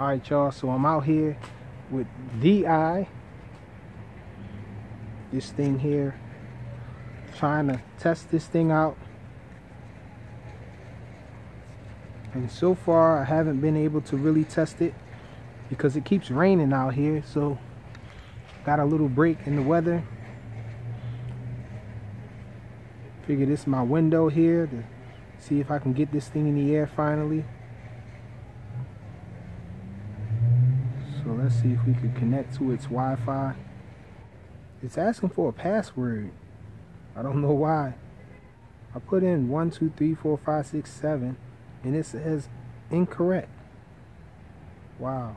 Alright y'all, so I'm out here with ThiEye, this thing here, trying to test this thing out, and so far I haven't been able to really test it because it keeps raining out here, so got a little break in the weather. Figure this is my window here to see if I can get this thing in the air finally. So let's see if we could connect to its Wi-Fi. It's asking for a password. I don't know why. I put in 1 2 3 4 5 6 7 and it says incorrect. Wow.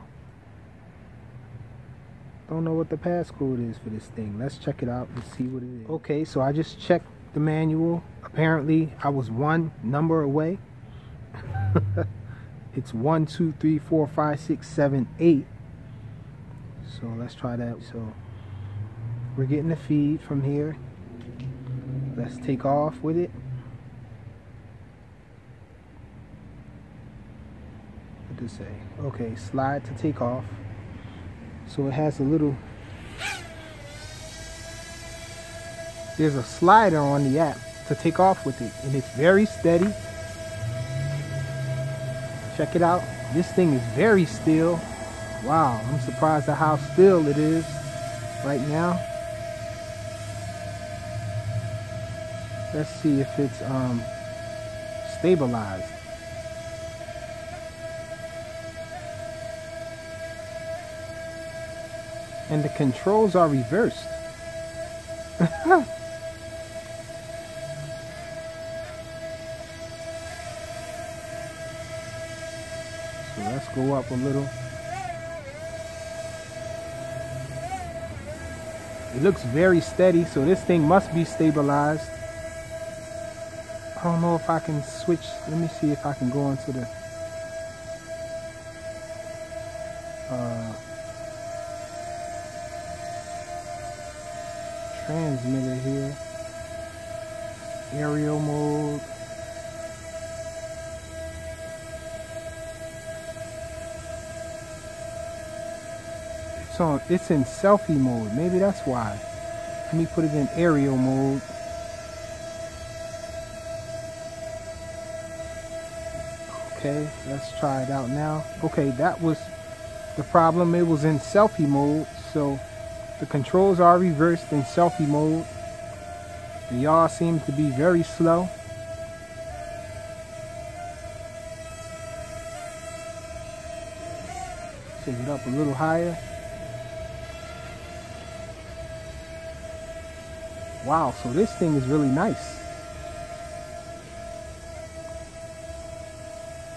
Don't know what the passcode is for this thing. Let's check it out and see what it is. Okay, so I just checked the manual. Apparently I was one number away. It's 1 2 3 4 5 6 7 8. So let's try that. So we're getting the feed from here. Let's take off with it. What does it say? Okay, slide to take off. So it has a little, there's a slider on the app to take off with it, and it's very steady. Check it out. This thing is very still. Wow, I'm surprised at how still it is right now. Let's see if it's stabilized. And the controls are reversed. So let's go up a little. It looks very steady, so this thing must be stabilized. I don't know if I can switch. Let me see if I can go into the transmitter here. Aerial mode. It's in selfie mode. Maybe that's why. Let me put it in aerial mode. Okay, let's try it out now. Okay, that was the problem. It was in selfie mode, so the controls are reversed in selfie mode. The yaw seems to be very slow. Take it up a little higher. Wow, so this thing is really nice.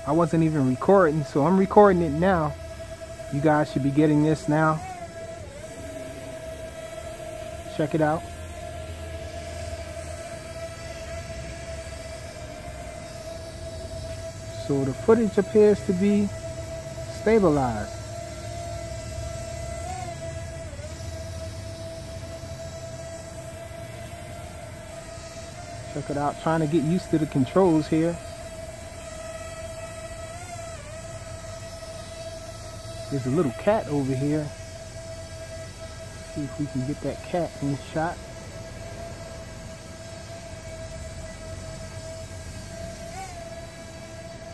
I wasn't even recording, so I'm recording it now. You guys should be getting this now. Check it out. So the footage appears to be stabilized. Check it out. Trying to get used to the controls here. There's a little cat over here. See if we can get that cat in shot.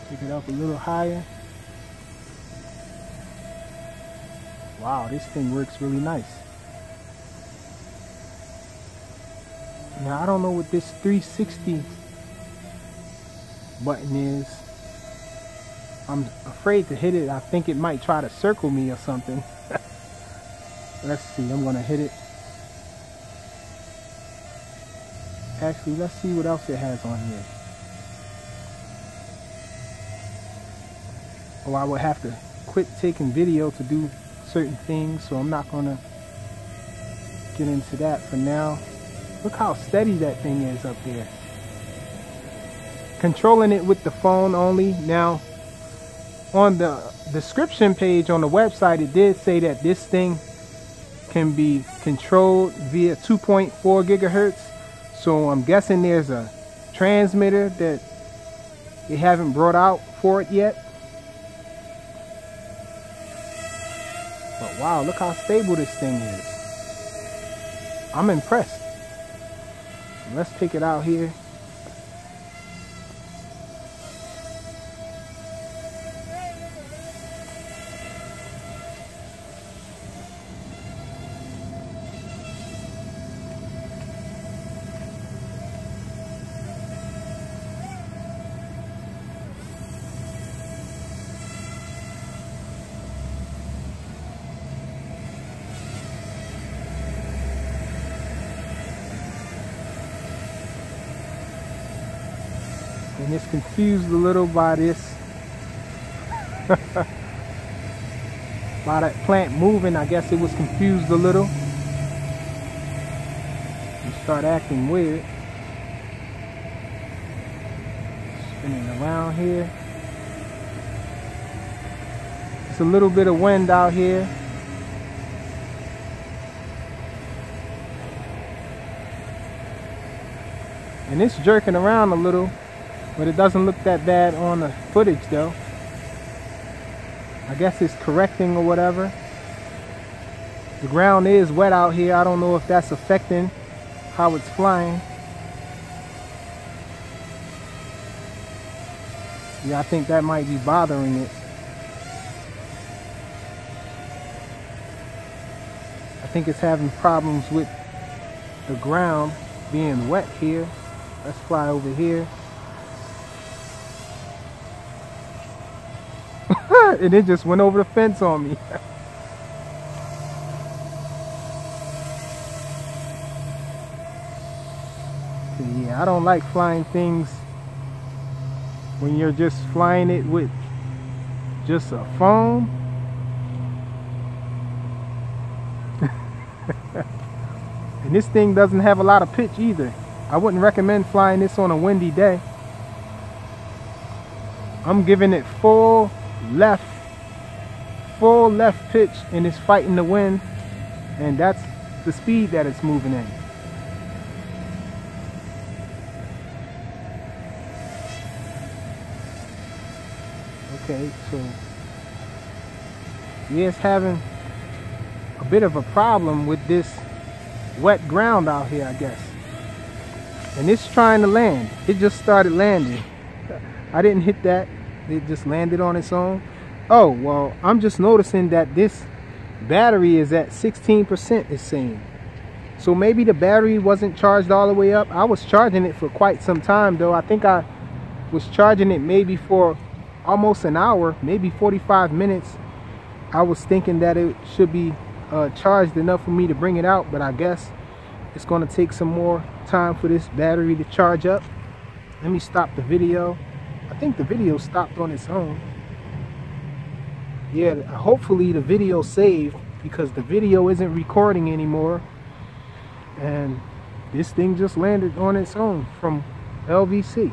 Take it up a little higher. Wow, this thing works really nice. Now I don't know what this 360 button is. I'm afraid to hit it. I think it might try to circle me or something. Let's see, I'm gonna hit it. Actually, let's see what else it has on here. Oh, I would have to quit taking video to do certain things, so I'm not gonna get into that for now. Look how steady that thing is up there. Controlling it with the phone only. Now, on the description page on the website, it did say that this thing can be controlled via 2.4 gigahertz. So I'm guessing there's a transmitter that they haven't brought out for it yet. Wow, look how stable this thing is. I'm impressed. Let's take it out here. And it's confused a little by this, by that plant moving. I guess it was confused a little. And start acting weird. Spinning around here. It's a little bit of wind out here. And it's jerking around a little. But it doesn't look that bad on the footage though. I guess it's correcting or whatever. The ground is wet out here. I don't know if that's affecting how it's flying. Yeah, I think that might be bothering it. I think it's having problems with the ground being wet here. Let's fly over here. And it just went over the fence on me. Yeah, I don't like flying things when you're just flying it with just a phone. And this thing doesn't have a lot of pitch either. I wouldn't recommend flying this on a windy day. I'm giving it full left pitch, and it's fighting the wind, and that's the speed that it's moving in. Okay, so yeah, it's having a bit of a problem with this wet ground out here, I guess. And it's trying to land. It just started landing. I didn't hit that. It just landed on its own. Oh, well, I'm just noticing that this battery is at 16%, it's saying. So maybe the battery wasn't charged all the way up. I was charging it for quite some time though. I think I was charging it maybe for almost an hour, maybe 45 minutes. I was thinking that it should be charged enough for me to bring it out, but I guess it's going to take some more time for this battery to charge up. Let me stop the video. I think the video stopped on its own. Yeah, hopefully the video saved, because the video isn't recording anymore. And this thing just landed on its own from LVC.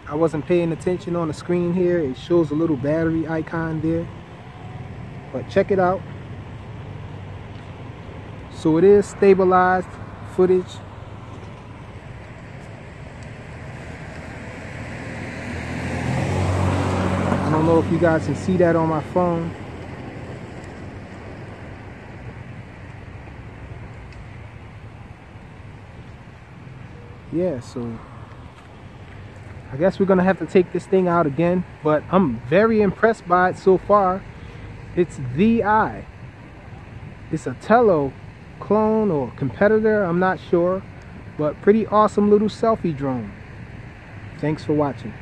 I wasn't paying attention on the screen here. It shows a little battery icon there. But check it out. So it is stabilized footage. I don't know if you guys can see that on my phone. Yeah, so I guess we're gonna have to take this thing out again, but I'm very impressed by it so far. It's ThiEye. It's a Tello clone or competitor, I'm not sure, but pretty awesome little selfie drone. Thanks for watching.